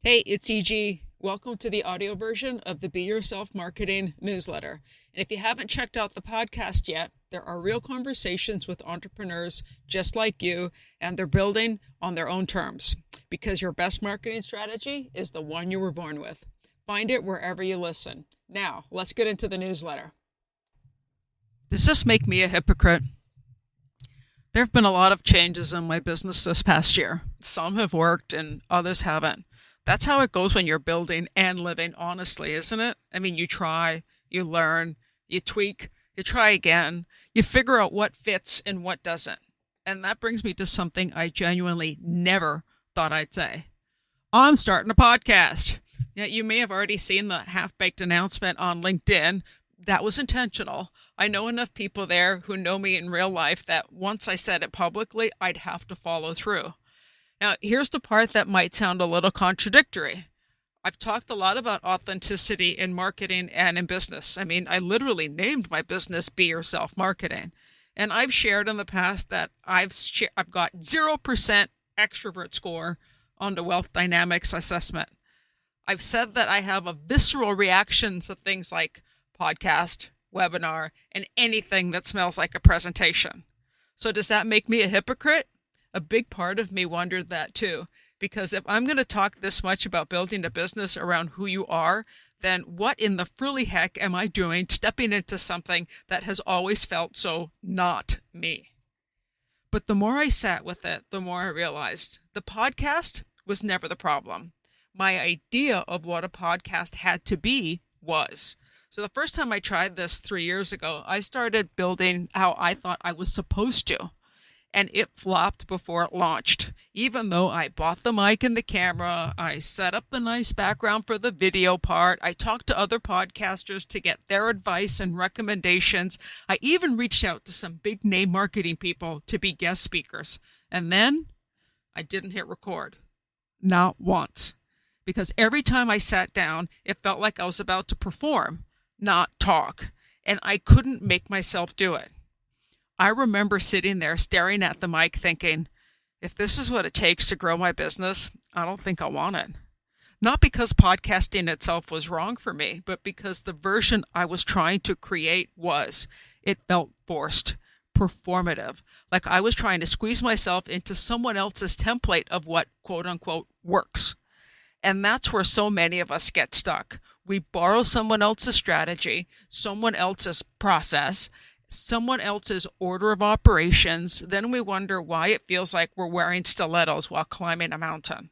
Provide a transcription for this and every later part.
Hey, it's EG. Welcome to the audio version of the Be Yourself Marketing newsletter. And if you haven't checked out the podcast yet, there are real conversations with entrepreneurs just like you, and they're building on their own terms because your best marketing strategy is the one you were born with. Find it wherever you listen. Now, let's get into the newsletter. Does this make me a hypocrite? There have been a lot of changes in my business this past year. Some have worked and others haven't. That's how it goes when you're building and living honestly, isn't it? I mean, you try, you learn, you tweak, you try again, you figure out what fits and what doesn't. And that brings me to something I genuinely never thought I'd say. I'm starting a podcast. Yeah, you may have already seen the half-baked announcement on LinkedIn. That was intentional. I know enough people there who know me in real life that once I said it publicly, I'd have to follow through. Now, here's the part that might sound a little contradictory. I've talked a lot about authenticity in marketing and in business. I mean, I literally named my business Be Yourself Marketing. And I've shared in the past that I've got 0% extrovert score on the Wealth Dynamics assessment. I've said that I have a visceral reaction to things like podcast, webinar, and anything that smells like a presentation. So does that make me a hypocrite? A big part of me wondered that too, because if I'm going to talk this much about building a business around who you are, then what in the frilly heck am I doing stepping into something that has always felt so not me? But the more I sat with it, the more I realized the podcast was never the problem. My idea of what a podcast had to be was. So the first time I tried this 3 years ago, I started building how I thought I was supposed to. And it flopped before it launched. Even though I bought the mic and the camera, I set up the nice background for the video part, I talked to other podcasters to get their advice and recommendations. I even reached out to some big name marketing people to be guest speakers. And then I didn't hit record. Not once. Because every time I sat down, it felt like I was about to perform, not talk. And I couldn't make myself do it. I remember sitting there staring at the mic thinking, if this is what it takes to grow my business, I don't think I want it. Not because podcasting itself was wrong for me, but because the version I was trying to create it felt forced, performative, like I was trying to squeeze myself into someone else's template of what quote unquote works. And that's where so many of us get stuck. We borrow someone else's strategy, someone else's process, someone else's order of operations, then we wonder why it feels like we're wearing stilettos while climbing a mountain.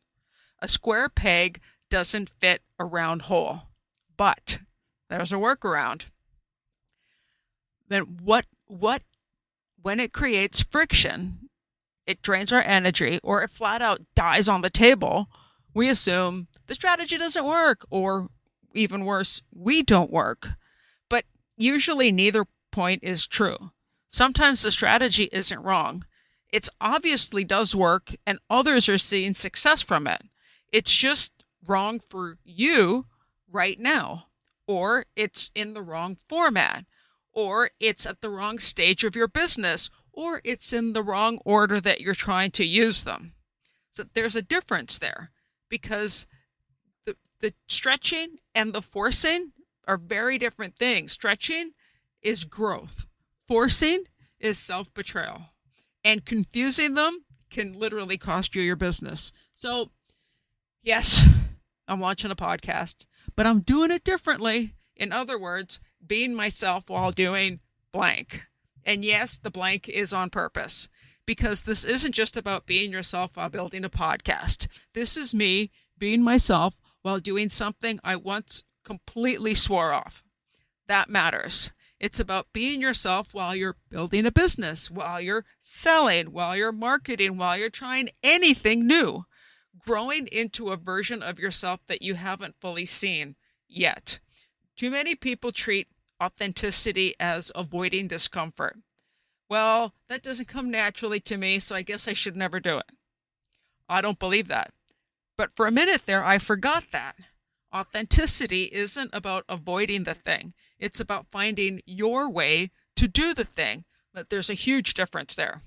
A square peg doesn't fit a round hole, but there's a workaround. Then when it creates friction, it drains our energy, or it flat out dies on the table, we assume the strategy doesn't work, or even worse, we don't work. But usually neither point is true. Sometimes the strategy isn't wrong. It obviously does work and others are seeing success from it. It's just wrong for you right now, or it's in the wrong format, or it's at the wrong stage of your business, or it's in the wrong order that you're trying to use them. So there's a difference there because the stretching and the forcing are very different things. Stretching is growth. Forcing is self-betrayal. And confusing them can literally cost you your business. So, yes, I'm launching a podcast, but I'm doing it differently. In other words, being myself while doing blank. And yes, the blank is on purpose because this isn't just about being yourself while building a podcast. This is me being myself while doing something I once completely swore off. That matters. It's about being yourself while you're building a business, while you're selling, while you're marketing, while you're trying anything new. Growing into a version of yourself that you haven't fully seen yet. Too many people treat authenticity as avoiding discomfort. Well, that doesn't come naturally to me, so I guess I should never do it. I don't believe that. But for a minute there, I forgot that. Authenticity isn't about avoiding the thing. It's about finding your way to do the thing. That there's a huge difference there.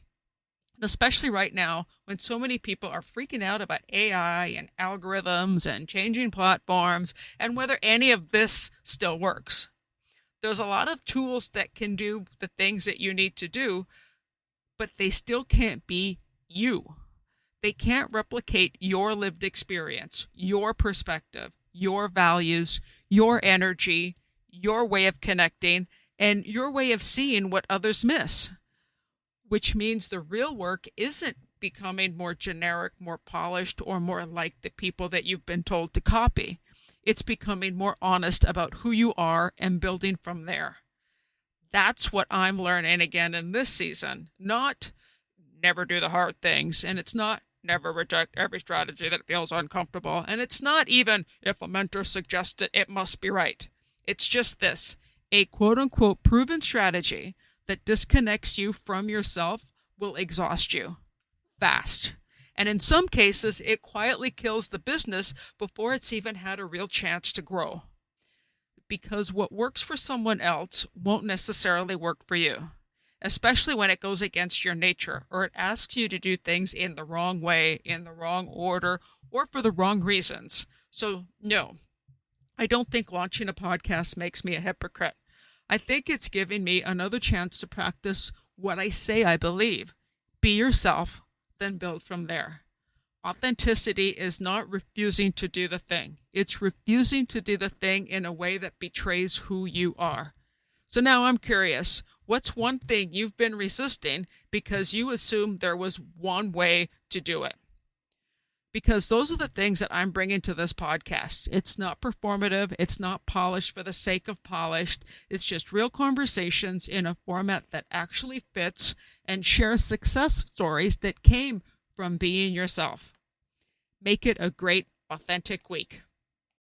especially right now when so many people are freaking out about AI and algorithms and changing platforms and whether any of this still works. There's a lot of tools that can do the things that you need to do, but they still can't be you. They can't replicate your lived experience, your perspective, your values, your energy, your way of connecting, and your way of seeing what others miss. Which means the real work isn't becoming more generic, more polished, or more like the people that you've been told to copy. It's becoming more honest about who you are and building from there. That's what I'm learning again in this season. Not never do the hard things, and it's not never reject every strategy that feels uncomfortable, and it's not even if a mentor suggests it, it must be right. It's just this, a quote-unquote proven strategy that disconnects you from yourself will exhaust you fast. And in some cases, it quietly kills the business before it's even had a real chance to grow. Because what works for someone else won't necessarily work for you, especially when it goes against your nature or it asks you to do things in the wrong way, in the wrong order, or for the wrong reasons. So, no, I don't think launching a podcast makes me a hypocrite. I think it's giving me another chance to practice what I say I believe. Be yourself, then build from there. Authenticity is not refusing to do the thing. It's refusing to do the thing in a way that betrays who you are. So now I'm curious, what's one thing you've been resisting because you assumed there was one way to do it? Because those are the things that I'm bringing to this podcast. It's not performative. It's not polished for the sake of polished. It's just real conversations in a format that actually fits and shares success stories that came from being yourself. Make it a great, authentic week.